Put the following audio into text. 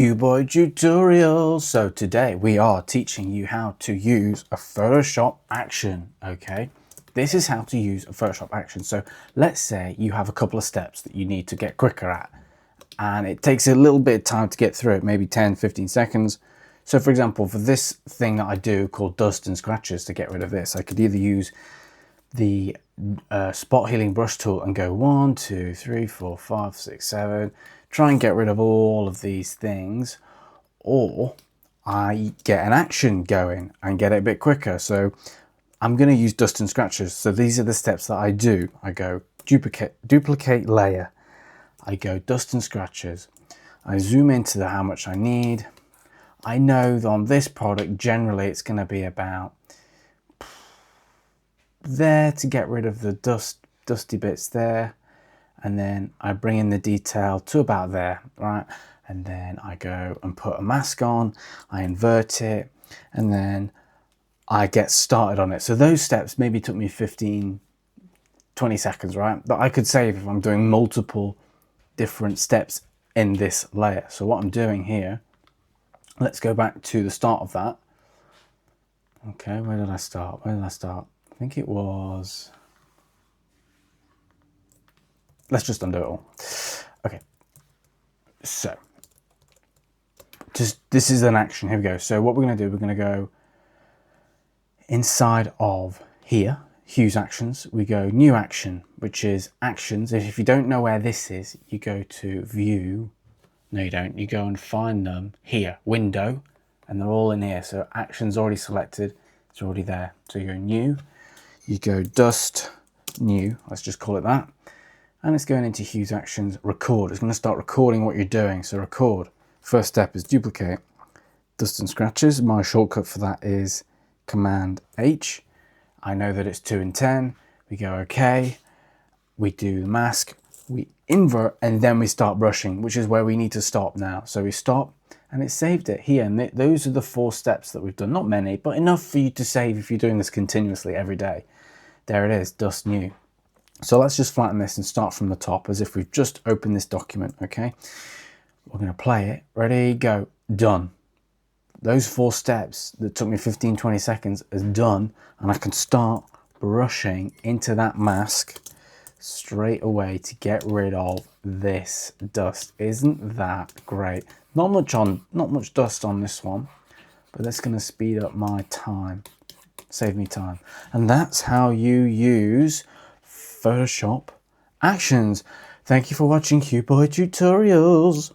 Hugh Boy tutorial. So today we are teaching you how to use a Photoshop action. Okay, this is how to use a Photoshop action. So let's say you have a couple of steps that you need to get quicker at, and it takes a little bit of time to get through it, maybe 10-15 seconds. So for example, for this thing that I do called dust and scratches, to get rid of this, I could either use the spot healing brush tool and go 1, 2, 3, 4, 5, 6, 7, try and get rid of all of these things, or I get an action going and get it a bit quicker. So I'm going to use dust and scratches. So these are the steps that I do. I go duplicate layer, I go dust and scratches, I zoom into how much I need. I know that on this product generally it's going to be about there to get rid of the dusty bits there, and then I bring in the detail to about there, right? And then I go and put a mask on, I invert it, and then I get started on it. So those steps maybe took me 15-20 seconds, right? That I could save if I'm doing multiple different steps in this layer. So what I'm doing here, let's go back to the start of that. Okay, where did I start? I think it was, let's just undo it all. Okay, so this is an action. Here we go. So what we're going to do, we're going to go inside of here, Hugh's actions. We go new action, which is actions. If you don't know where this is, you go to view. No, you don't. You go and find them here, window, and they're all in here. So actions already selected. It's already there. So you go new. You go dust, new, let's just call it that. And it's going into Hugh's actions, record. It's going to start recording what you're doing. So record. First step is duplicate, dust and scratches. My shortcut for that is Command H. I know that it's 2 and 10. We go okay. We do the mask, we invert, and then we start brushing, which is where we need to stop now. So we stop, and it saved it here. And those are the 4 steps that we've done. Not many, but enough for you to save if you're doing this continuously every day. There it is, dust new. So let's just flatten this and start from the top as if we've just opened this document, okay? We're going to play it. Ready, go, done. Those 4 steps that took me 15-20 seconds is done, and I can start brushing into that mask straight away to get rid of this dust. Isn't that great? Not much dust on this one, but that's going to speed up my time, save me time. And that's how you use Photoshop actions. Thank you for watching Hugh Boy Tutorials.